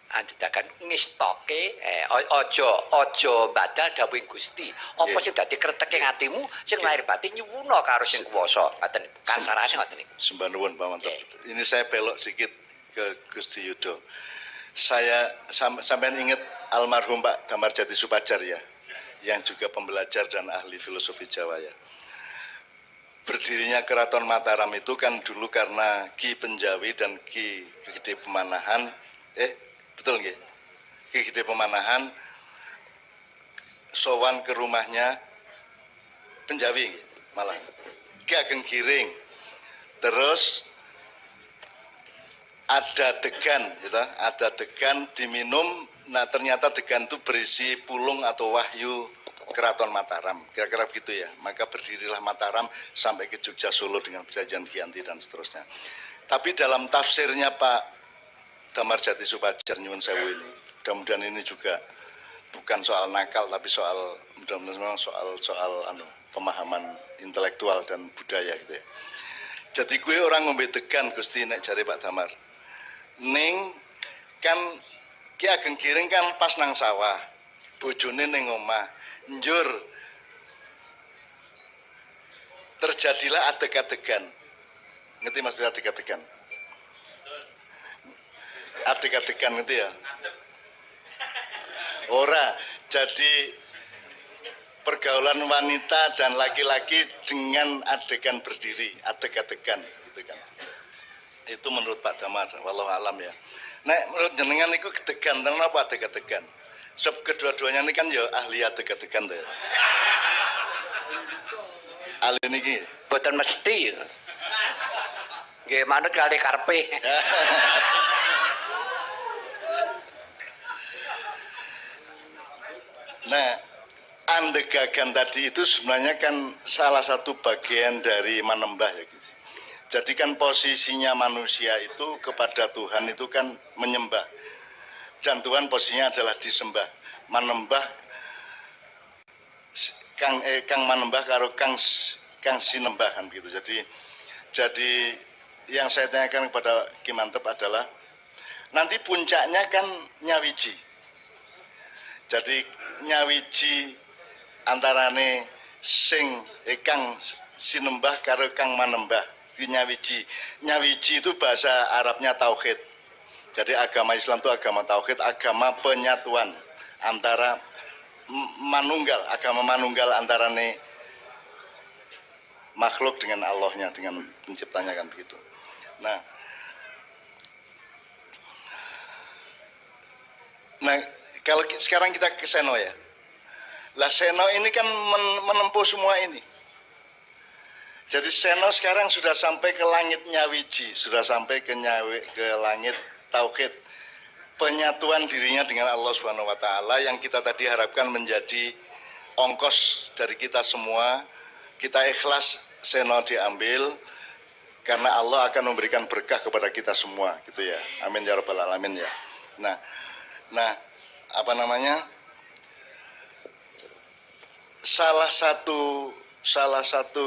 B: andedagan ngestoke aja badal dawuhing Gusti. Apa sing dadi kreteke atimu sing lahir batin nyuwuna karo sing kuwasa. Ngoten kasarane ngoten niku.
A: Sembah nuwun Pak Mantap. Ini saya belok sedikit ke Gusti Yudo. Saya sampean ingat almarhum Pak Damarjati Supadjar ya, yang juga pembelajar dan ahli filosofi Jawa ya. Berdirinya Keraton Mataram itu kan dulu karena Ki Penjawi dan Ki Gede Pemanahan, betul nggih? Ki Gede Pemanahan sowan ke rumahnya Penjawi malah Ki Ageng Giring. Terus ada degan gitu, ada degan diminum. Nah ternyata degan itu berisi pulung atau wahyu Keraton Mataram, kira-kira begitu ya. Maka berdirilah Mataram sampai ke Jogja, Solo dengan perjanjian Giyanti dan seterusnya. Tapi dalam tafsirnya Pak Damarjati Supadjar nyuwun sewu ini, mudah-mudahan ini juga bukan soal nakal, tapi soal mudah-mudahan soal pemahaman intelektual dan budaya gitu ya. Jadi gue orang ngombe degan Gusti nek jare Pak Damar. Ning kan Ki Ageng Giring kan pas nang sawah, bojone ning omah. Njur terjadilah adeg-adegan. Ngerti maksud adeg-adegan? Adeg-adegan ngerti ya? Ora, jadi pergaulan wanita dan laki-laki dengan adegan berdiri, adeg-adegan gitu kan. Itu menurut Pak Damar, wallahu alam ya. Nek menurut jenengan itu kedegan, kenapa adeg-adegan? Sebab kedua-duanya ini kan ya ahli adeg-adegan tuh ya. Ahli niki.
B: Boten mesti. Nggih manut kali karpe.
A: Nah, andegagan tadi itu sebenarnya kan salah satu bagian dari manembah ya guys. Jadi kan posisinya manusia itu kepada Tuhan itu kan menyembah. Dan Tuhan posisinya adalah disembah, manembah kang manembah karo kang sinembah kan begitu. Jadi yang saya tanyakan kepada Ki Mantep adalah nanti puncaknya kan nyawiji. Jadi nyawiji antarane sing kang sinembah karo kang manembah. Nyawiji. Nyawiji itu bahasa Arabnya tauhid. Jadi agama Islam itu agama tauhid, agama penyatuan antara manunggal, agama manunggal antara makhluk dengan Allahnya, dengan penciptanya kan begitu. Nah, Nah, kalau sekarang kita ke Seno ya. Lah Seno ini kan menempuh semua ini. Jadi Seno sekarang sudah sampai ke langit Nyawiji, sudah sampai ke langit Tauhid. Penyatuan dirinya dengan Allah Subhanahu wa taala yang kita tadi harapkan menjadi ongkos dari kita semua. Kita ikhlas Seno diambil karena Allah akan memberikan berkah kepada kita semua gitu ya. Amin ya rabbal alamin ya. Nah, apa namanya? Salah satu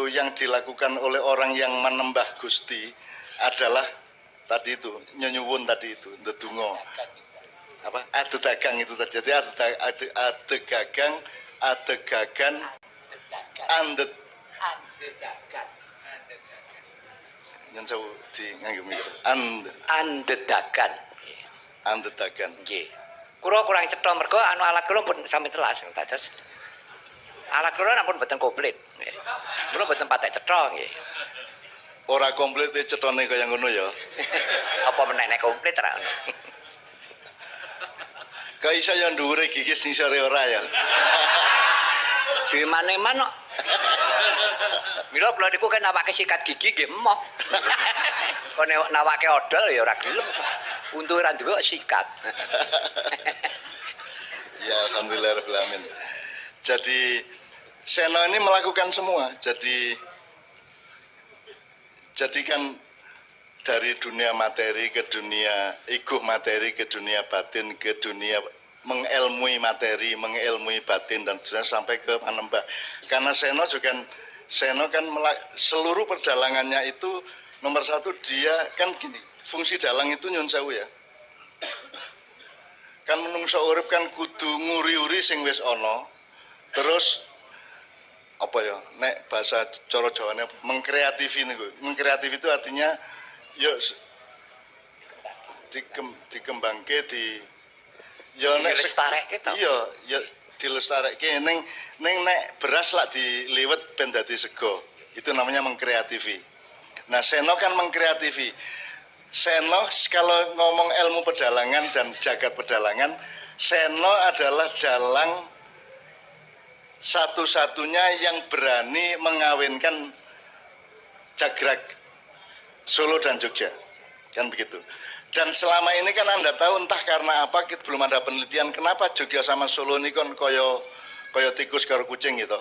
A: yang dilakukan oleh orang yang menembah Gusti adalah tadi itu nyenyuwun tadi itu ndedonga. Apa? Ade dagang itu tadi. Jadi ade gagan andet yang jauh di nganggo mikir
B: andedagan
A: nggih.
B: Kula kurang cetha mergo anu alat kula pun sami telas dados alat kula ampun mboten komplit nggih. Kula mboten patek cetha nggih.
A: Ora komplit cethane kaya ngono ya.
B: Apa meneh nek komplit ra ngono.
A: Kok iso ya dhuwure gigi sing sore ora ya.
B: Di mana-mana kok. Mila kula niku kan nawake sikat gigi nggih emoh. Kok nawake odol ya ora gelem. Untu ora duwe sikat.
A: Ya alhamdulillah rabbil alamin. Jadi Seno ini melakukan semua. Jadi kan dari dunia materi ke dunia ego materi ke dunia batin ke dunia mengelmui materi, mengelmui batin dan sampai ke Panembah. Karena Seno kan seluruh perdalangannya itu nomor satu dia kan gini, fungsi dalang itu nyun sewu ya. Kan menungso urip kan kudu nguri-uri sing wis ana. Terus apa ya? Nek bahasa cara Jawane mengkreatifi niku. Mengkreatif itu artinya yo dikembangke ya nek
B: dilestarekke to.
A: Iya, ya dilestarekke ning nek beras lak diliwet ben dadi sego. Itu namanya mengkreatifi. Nah, Seno kan mengkreatifi. Seno kalau ngomong ilmu pedalangan dan jagat pedalangan, Seno adalah dalang satu-satunya yang berani mengawinkan Jagrak Solo dan Jogja. Kan begitu. Dan selama ini kan Anda tahu entah karena apa kita belum ada penelitian kenapa Jogja sama Solo ini kan koyo tikus karo kucing gitu.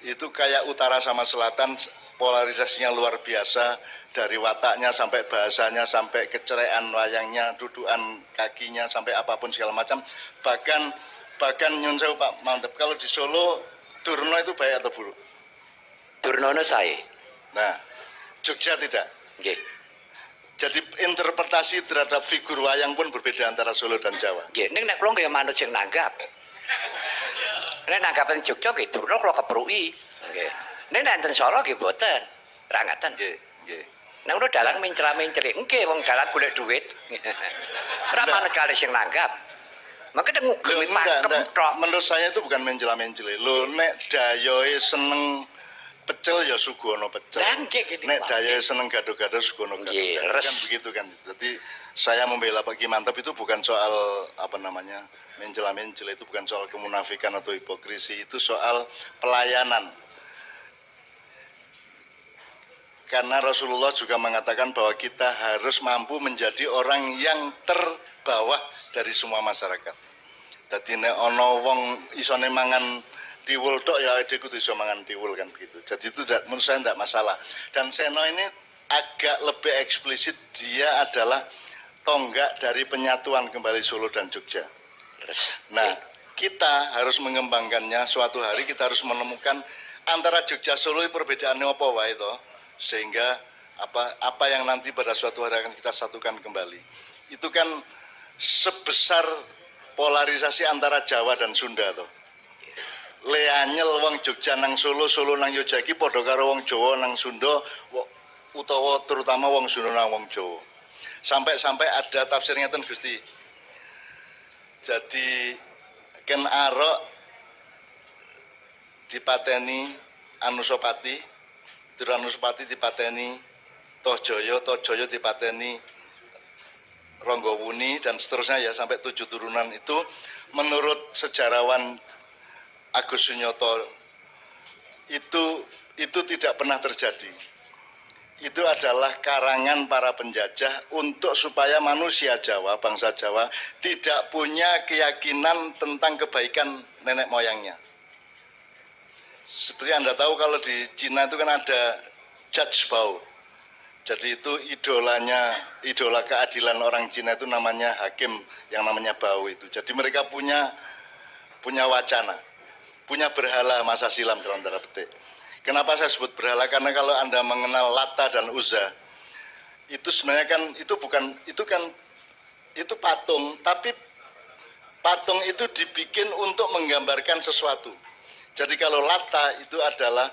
A: Itu kayak utara sama selatan polarisasinya luar biasa dari wataknya sampai bahasanya sampai kecerean wayangnya, dudukan kakinya sampai apapun segala macam. Bahkan nyun sewu Pak mantep kalau di Solo Durna itu baik atau buruk?
B: Durnono sae.
A: Nah, Jogja tidak.
B: Nggih.
A: Jadi interpretasi terhadap figur wayang pun berbeda antara Solo dan Jawa.
B: Nggih, ning nek kula nggih manut sing nanggap. Nek nanggapen Jogja nggih Durna kula kepruki. Nggih. Nek enten Solo nggih mboten. Ra ngaten.
A: Nggih.
B: Nek ngono dalang mencela-menceli. Nggih wong dalang golek duit. Ora manut kali sing nanggap. Makanya ngugemi pakem tok.
A: Menurut saya itu bukan mencela-menceli. Lho nek dayoe seneng pecel ya sugono pecel. Nek dayoe seneng gado-gado sugono gado. Kan begitu kan. Jadi saya membela Pak Ki Mantap itu bukan soal apa namanya mencela-mencela, itu bukan soal kemunafikan atau hipokrisi, itu soal pelayanan. Karena Rasulullah juga mengatakan bahwa kita harus mampu menjadi orang yang terbawah dari semua masyarakat. Dadi nek ana wong isone mangan tiwul tok ya dhek kudu iso mangan tiwul kan begitu. Jadi itu menurut saya tidak masalah. Dan Seno ini agak lebih eksplisit, dia adalah tonggak dari penyatuan kembali Solo dan Jogja. Nah, kita harus mengembangkannya. Suatu hari kita harus menemukan antara Jogja Solo perbedaannya apa wae to, sehingga apa yang nanti pada suatu hari akan kita satukan kembali. Itu kan sebesar polarisasi antara Jawa dan Sunda to. Leanyel wong Jogja nang Solo, Solo nang Yogyakarta iki padha karo wong Jawa nang Sunda utawa terutama wong Sunda nang wong Jawa. Sampai ada tafsir ngeten Gusti. Jadi ken arok dipateni Anusapati, Anusapati dipateni Tohjaya, Tohjaya dipateni Ronggowuni dan seterusnya ya sampai 7 turunan itu menurut sejarawan Agus Sunyoto itu tidak pernah terjadi. Itu adalah karangan para penjajah untuk supaya manusia Jawa, bangsa Jawa tidak punya keyakinan tentang kebaikan nenek moyangnya. Seperti Anda tahu kalau di Cina itu kan ada Judge Bao. Jadi itu idola keadilan orang Cina itu namanya hakim yang namanya Bao itu. Jadi mereka punya wacana, punya berhala masa silam dalam tanda petik. Kenapa saya sebut berhala? Karena kalau Anda mengenal Lata dan Uzza, itu sebenarnya kan itu patung, tapi patung itu dibikin untuk menggambarkan sesuatu. Jadi kalau Lata itu adalah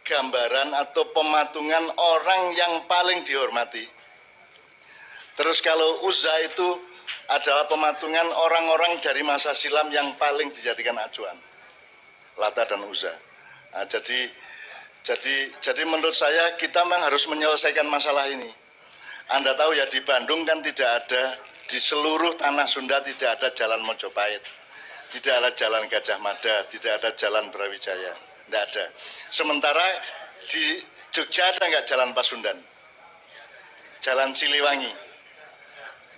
A: gambaran atau pematungan orang yang paling dihormati. Terus kalau Uzza itu adalah pematungan orang-orang dari masa silam yang paling dijadikan acuan. Lata dan Uzza. Nah, jadi menurut saya kita memang harus menyelesaikan masalah ini. Anda tahu ya di Bandung kan tidak ada, di seluruh tanah Sunda tidak ada jalan Mojopahit, tidak ada jalan Gajah Mada, tidak ada jalan Brawijaya, tidak ada. Sementara di Jogja ada nggak jalan Pasundan? Jalan Siliwangi?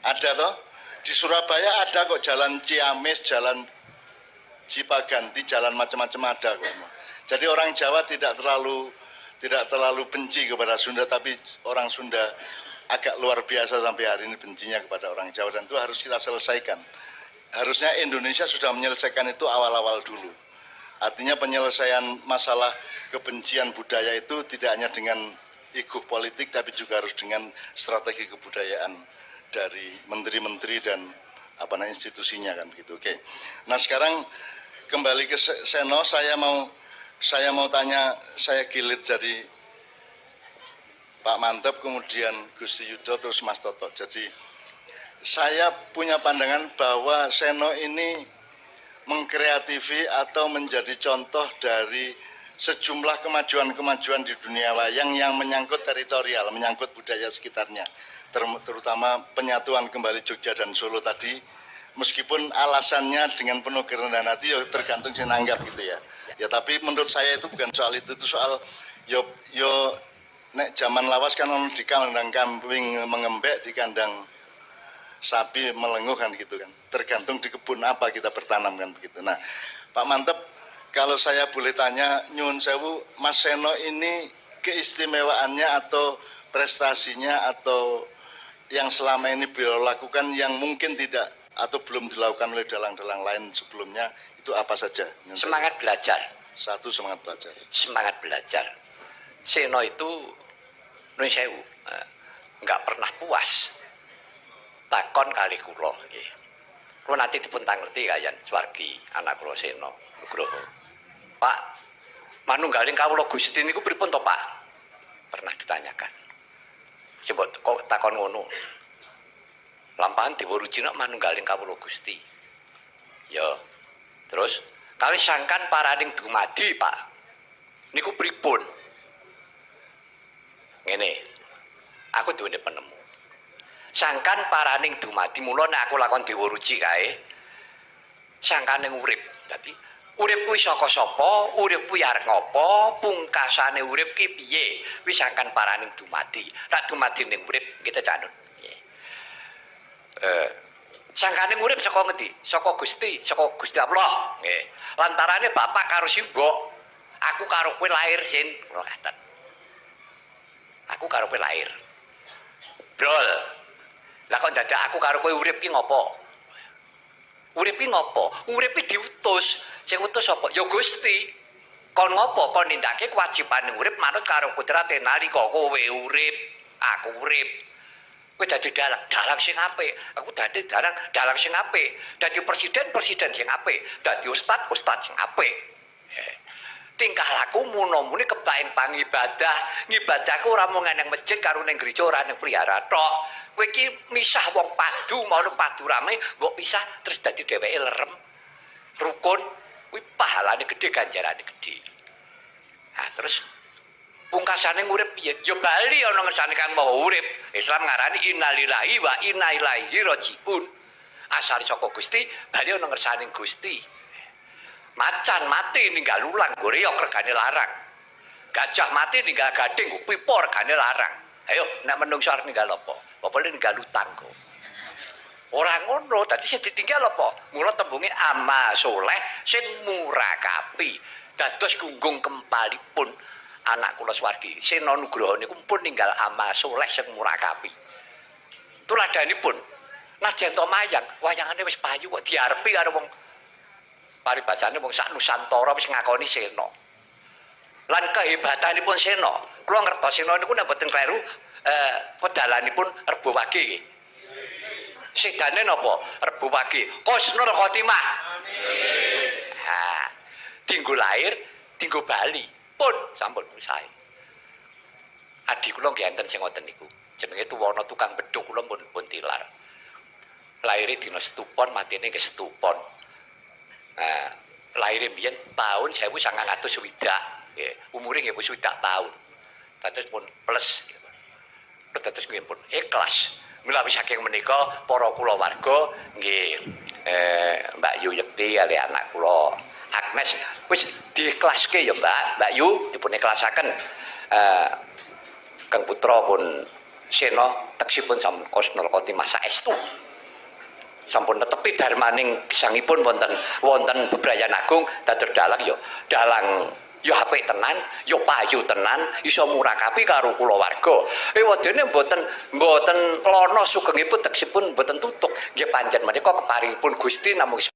A: Ada toh? Di Surabaya ada kok jalan Ciamis, jalan Cipaganti, jalan macam-macam ada kok. Jadi orang Jawa tidak terlalu benci kepada Sunda, tapi orang Sunda agak luar biasa sampai hari ini bencinya kepada orang Jawa, dan itu harus kita selesaikan. Harusnya Indonesia sudah menyelesaikan itu awal-awal dulu. Artinya penyelesaian masalah kebencian budaya itu tidak hanya dengan ego politik, tapi juga harus dengan strategi kebudayaan dari menteri-menteri dan institusinya kan gitu. Oke. Nah sekarang kembali ke Seno, saya mau tanya, saya gilir dari Pak Mantep, kemudian Gusti Yudo, terus Mas Toto. Jadi saya punya pandangan bahwa Seno ini mengkreatifi atau menjadi contoh dari sejumlah kemajuan-kemajuan di dunia wayang yang menyangkut teritorial, menyangkut budaya sekitarnya, terutama penyatuan kembali Jogja dan Solo tadi. Meskipun alasannya dengan penuh kerendahan hati, ya tergantung saya nanggap gitu ya. Ya tapi menurut saya itu bukan soal itu soal yo nek zaman lawas kan di kandang kambing mengembek, di kandang sapi melenguh kan gitu kan. Tergantung di kebun apa kita bertanam kan begitu. Nah, Pak Mantep, kalau saya boleh tanya, nyuwun sewu, Mas Seno ini keistimewaannya atau prestasinya atau yang selama ini beliau lakukan yang mungkin tidak atau belum dilakukan oleh dalang-dalang lain sebelumnya, itu apa saja?
B: Semangat belajar.
A: Satu, semangat belajar.
B: Semangat belajar. Seno itu nuwun sewu, enggak pernah puas. Takon kali kula nggih. Kula nanti dipun tangerti kalian swargi anak kula Seno Nugroho. Pak, manunggaling kawula Gusti niku pripun to, Pak? Pernah ditanyakan. Coba kok takon ngono. Lampahan diwuruji nek manunggaling kawula Gusti. Ya. Terus kali sangkan paraning dumadi, Pak. Niku pripun? Ngene. Aku duwe penemu. Sangkan paraning dumadi, mula nek aku lakon diwuruji kae. Sangkane urip. Dadi urip kuwi saka sapa? Urip kuwi arep ngapa? Pungkasane urip ki piye? Kuwi sangkan paraning dumadi. Rak dumadi ning urip kita canut. Sangkane urip saka ngendi? Saka Gusti Allah. Nggih. Lantarane bapak karo simbok, aku karo kowe lahir sin, kula ngaten. Aku karo kowe lahir. Brol. Lah kok dadak aku karo kowe urip ki ngopo? Urip ki ngopo? Urip ki diutus. Sing utus sapa? Ya Gusti. Kon ngopo? Kon nindakake kewajibane urip manut karo kudrate nalika kowe urip, aku urip. Kowe dadi dalang sing apik, aku dadi dalang sing apik, dadi presiden sing apik, dadi ustad sing apik. Tingkah lakumu muni kebaing pangibadah, ngibadahku ora mung nang masjid karo ning gereja, ora ning priyara tok. Kowe iki misah wong padu, mau padu rame, mbok pisah terus dadi dheweke lerem. Rukun kuwi pahalane gedhe, ganjarane gedhe. Nah, terus Pungkasane urip piye? Ya bali ana ngersane kang maha urip. Islam ngarani innalillahi wa inna ilaihi rajiun. Asal saka Gusti, bali ana ngersane Gusti. Macan mati ninggal ulang, goreyok regane larang. Gajah mati ninggal gading, pipo regane larang. Ayo, nek menungso arep ninggal apa? Apa ninggal utang kok. Ora ngono, dadi sing ditinggal apa? Mula tembunge ama soleh sing murakapi. Dados gunggung kempalipun anak kula swargi. Sena Nugroho niku pun ninggal ama soleh sing murakapi. Tuladanipun najan to mayang, wayangane wis payu kok diarepi karo wong paribasane wong sak Nusantara wis ngakoni sena. Lan kehebatanipun sena, kula ngertos sena niku nek boten kleru pedalanipun Rebo Wage nggih. Sedane napa? Rebo Wage. Husnul Khotimah. Amin. Ha. Dinggo lahir, dinggo bali. Pun sampun sae. Adi kula nggih enten sing ngoten niku. Jenenge Tuwana tukang bedhug kula pun tilar. Lahire dina Setupon, matine ke Setupon. Nah, lahir mbiyen tahun 1960 nggih. Umure nggih wis 60 tahun. Dados pun plus. Dados nggih pun ikhlas. Mula saking menika para kulawarga nggih Mbak Yu Yekti kali anak kula Agnes wis diikhlaske ya Mbak Yu dipun ikhlasaken Kang Putra pun sena teksipun sampun Husnul Khotimah saestu. Sampun netepi darmaning gesangipun wonten bebrayan agung dados dalang ya dalang ya apik tenan ya payu tenan iso murakapi karo kulawarga wedene mboten lono sugengipun teksipun mboten tutuk nggih pancen menika keparingipun Gusti namung